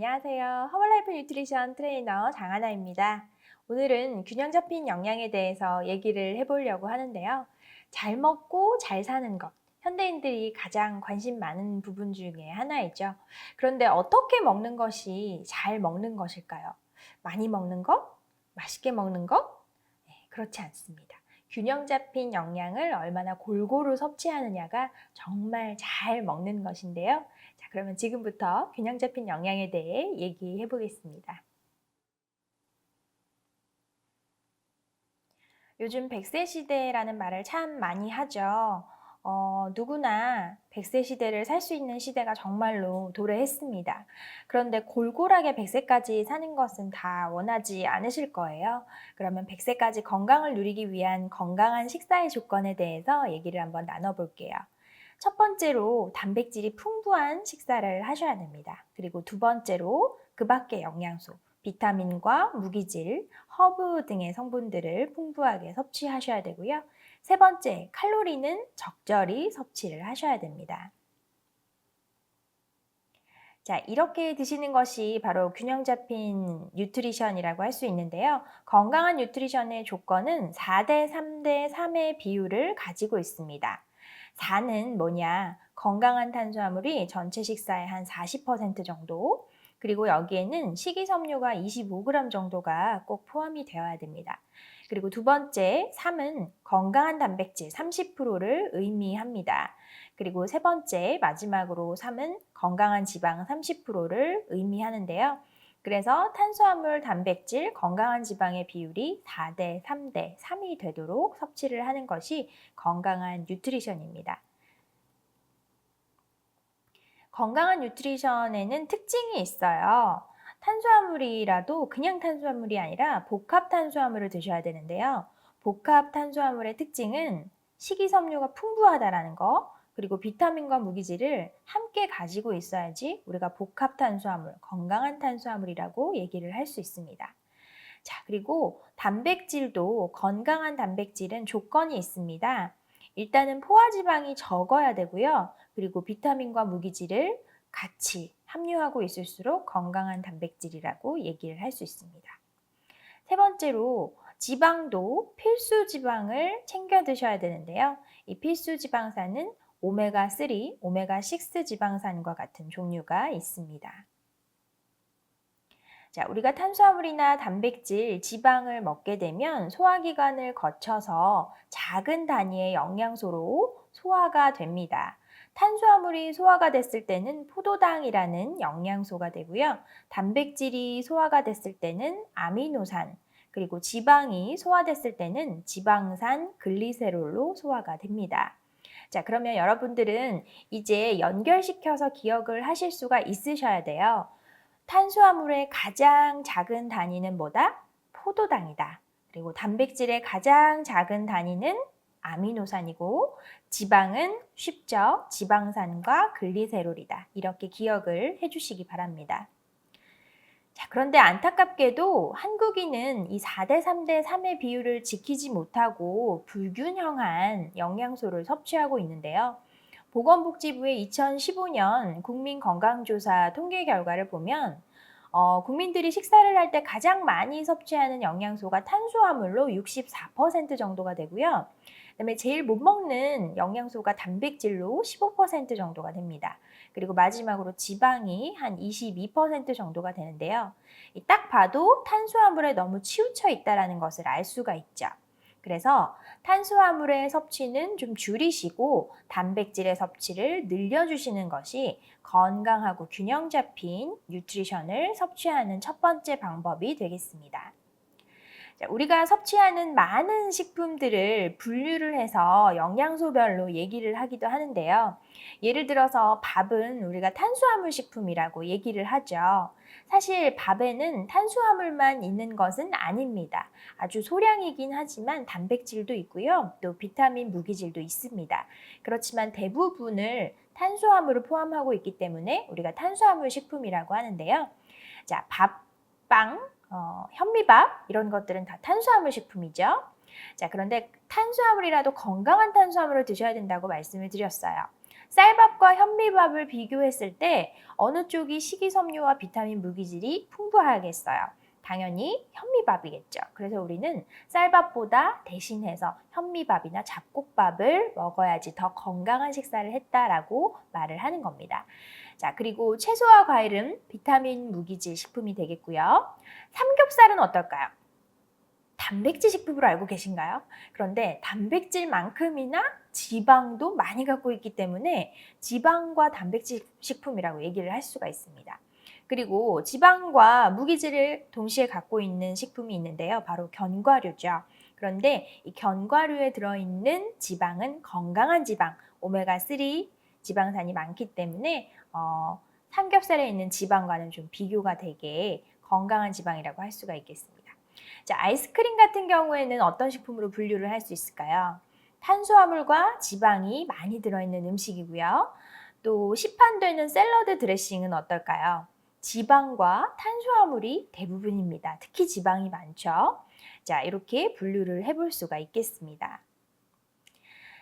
안녕하세요. 허벌라이프 뉴트리션 트레이너 장하나입니다. 오늘은 균형 잡힌 영양에 대해서 얘기를 해보려고 하는데요. 잘 먹고 잘 사는 것, 현대인들이 가장 관심 많은 부분 중에 하나이죠. 그런데 어떻게 먹는 것이 잘 먹는 것일까요? 많이 먹는 것? 맛있게 먹는 것? 네, 그렇지 않습니다. 균형 잡힌 영양을 얼마나 골고루 섭취하느냐가 정말 잘 먹는 것인데요. 자, 그러면 지금부터 균형 잡힌 영양에 대해 얘기해 보겠습니다. 요즘 100세 시대라는 말을 참 많이 하죠. 누구나 100세 시대를 살 수 있는 시대가 정말로 도래했습니다. 그런데 골골하게 100세까지 사는 것은 다 원하지 않으실 거예요. 그러면 100세까지 건강을 누리기 위한 건강한 식사의 조건에 대해서 얘기를 한번 나눠볼게요. 첫 번째로 단백질이 풍부한 식사를 하셔야 됩니다. 그리고 두 번째로 그 밖의 영양소, 비타민과 무기질, 허브 등의 성분들을 풍부하게 섭취하셔야 되고요. 세 번째, 칼로리는 적절히 섭취를 하셔야 됩니다. 자, 이렇게 드시는 것이 바로 균형 잡힌 뉴트리션이라고 할 수 있는데요. 건강한 뉴트리션의 조건은 4대 3대 3의 비율을 가지고 있습니다. 4는 뭐냐? 건강한 탄수화물이 전체 식사의 한 40% 정도, 그리고 여기에는 식이섬유가 25g 정도가 꼭 포함이 되어야 됩니다. 그리고 두 번째, 3은 건강한 단백질 30%를 의미합니다. 그리고 세 번째, 마지막으로 3은 건강한 지방 30%를 의미하는데요. 그래서 탄수화물, 단백질, 건강한 지방의 비율이 4대 3대 3이 되도록 섭취를 하는 것이 건강한 뉴트리션입니다. 건강한 뉴트리션에는 특징이 있어요. 탄수화물이라도 그냥 탄수화물이 아니라 복합 탄수화물을 드셔야 되는데요. 복합 탄수화물의 특징은 식이섬유가 풍부하다라는 거, 그리고 비타민과 무기질을 함께 가지고 있어야지 우리가 복합 탄수화물, 건강한 탄수화물이라고 얘기를 할 수 있습니다. 자, 그리고 단백질도 건강한 단백질은 조건이 있습니다. 일단은 포화지방이 적어야 되고요. 그리고 비타민과 무기질을 같이 함유하고 있을수록 건강한 단백질이라고 얘기를 할 수 있습니다. 세 번째로 지방도 필수 지방을 챙겨 드셔야 되는데요. 이 필수 지방산은 오메가3, 오메가6 지방산과 같은 종류가 있습니다. 자, 우리가 탄수화물이나 단백질, 지방을 먹게 되면 소화기관을 거쳐서 작은 단위의 영양소로 소화가 됩니다. 탄수화물이 소화가 됐을 때는 포도당이라는 영양소가 되고요. 단백질이 소화가 됐을 때는 아미노산, 그리고 지방이 소화됐을 때는 지방산, 글리세롤로 소화가 됩니다. 자, 그러면 여러분들은 이제 연결시켜서 기억을 하실 수가 있으셔야 돼요. 탄수화물의 가장 작은 단위는 뭐다? 포도당이다. 그리고 단백질의 가장 작은 단위는 아미노산이고, 지방은 쉽죠? 지방산과 글리세롤이다. 이렇게 기억을 해주시기 바랍니다. 자, 그런데 안타깝게도 한국인은 이 4대 3대 3의 비율을 지키지 못하고 불균형한 영양소를 섭취하고 있는데요. 보건복지부의 2015년 국민건강조사 통계 결과를 보면 국민들이 식사를 할 때 가장 많이 섭취하는 영양소가 탄수화물로 64% 정도가 되고요. 그다음에 제일 못 먹는 영양소가 단백질로 15% 정도가 됩니다. 그리고 마지막으로 지방이 한 22% 정도가 되는데요. 딱 봐도 탄수화물에 너무 치우쳐 있다는 것을 알 수가 있죠. 그래서 탄수화물의 섭취는 좀 줄이시고 단백질의 섭취를 늘려주시는 것이 건강하고 균형 잡힌 뉴트리션을 섭취하는 첫 번째 방법이 되겠습니다. 자, 우리가 섭취하는 많은 식품들을 분류를 해서 영양소별로 얘기를 하기도 하는데요. 예를 들어서 밥은 우리가 탄수화물 식품이라고 얘기를 하죠. 사실 밥에는 탄수화물만 있는 것은 아닙니다. 아주 소량이긴 하지만 단백질도 있고요. 또 비타민, 무기질도 있습니다. 그렇지만 대부분을 탄수화물을 포함하고 있기 때문에 우리가 탄수화물 식품이라고 하는데요. 자, 밥, 빵, 현미밥 이런 것들은 다 탄수화물 식품이죠. 자, 그런데 탄수화물이라도 건강한 탄수화물을 드셔야 된다고 말씀을 드렸어요. 쌀밥과 현미밥을 비교했을 때 어느 쪽이 식이섬유와 비타민 무기질이 풍부하겠어요? 당연히 현미밥이겠죠. 그래서 우리는 쌀밥보다 대신해서 현미밥이나 잡곡밥을 먹어야지 더 건강한 식사를 했다라고 말을 하는 겁니다. 자, 그리고 채소와 과일은 비타민 무기질 식품이 되겠고요. 삼겹살은 어떨까요? 단백질 식품으로 알고 계신가요? 그런데 단백질만큼이나 지방도 많이 갖고 있기 때문에 지방과 단백질 식품이라고 얘기를 할 수가 있습니다. 그리고 지방과 무기질을 동시에 갖고 있는 식품이 있는데요. 바로 견과류죠. 그런데 이 견과류에 들어있는 지방은 건강한 지방, 오메가3 지방산이 많기 때문에 삼겹살에 있는 지방과는 좀 비교가 되게 건강한 지방이라고 할 수가 있겠습니다. 자, 아이스크림 같은 경우에는 어떤 식품으로 분류를 할 수 있을까요? 탄수화물과 지방이 많이 들어있는 음식이고요. 또 시판되는 샐러드 드레싱은 어떨까요? 지방과 탄수화물이 대부분입니다. 특히 지방이 많죠. 자, 이렇게 분류를 해볼 수가 있겠습니다.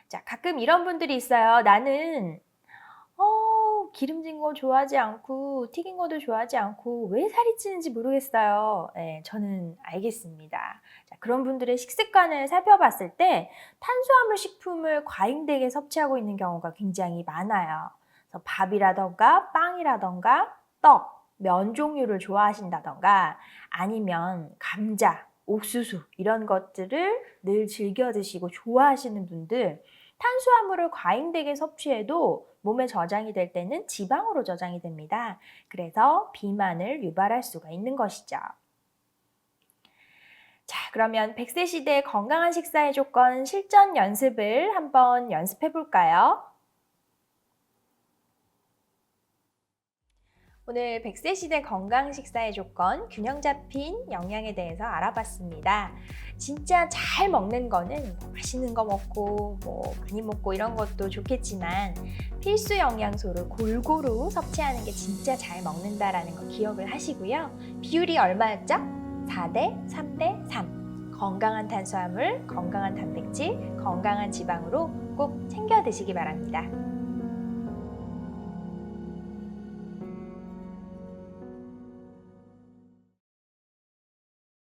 자, 가끔 이런 분들이 있어요. 나는 기름진 거 좋아하지 않고 튀긴 것도 좋아하지 않고 왜 살이 찌는지 모르겠어요. 네, 저는 알겠습니다. 자, 그런 분들의 식습관을 살펴봤을 때 탄수화물 식품을 과잉되게 섭취하고 있는 경우가 굉장히 많아요. 그래서 밥이라던가 빵이라던가 떡, 면 종류를 좋아하신다던가 아니면 감자, 옥수수 이런 것들을 늘 즐겨 드시고 좋아하시는 분들, 탄수화물을 과잉되게 섭취해도 몸에 저장이 될 때는 지방으로 저장이 됩니다. 그래서 비만을 유발할 수가 있는 것이죠. 자, 그러면 100세 시대의 건강한 식사의 조건 실전 연습을 한번 연습해 볼까요? 오늘 100세 시대 건강 식사의 조건, 균형 잡힌 영양에 대해서 알아봤습니다. 진짜 잘 먹는 거는 맛있는 거 먹고 많이 먹고 이런 것도 좋겠지만 필수 영양소를 골고루 섭취하는 게 진짜 잘 먹는다라는 거 기억을 하시고요. 비율이 얼마였죠? 4대 3대 3. 건강한 탄수화물, 건강한 단백질, 건강한 지방으로 꼭 챙겨 드시기 바랍니다.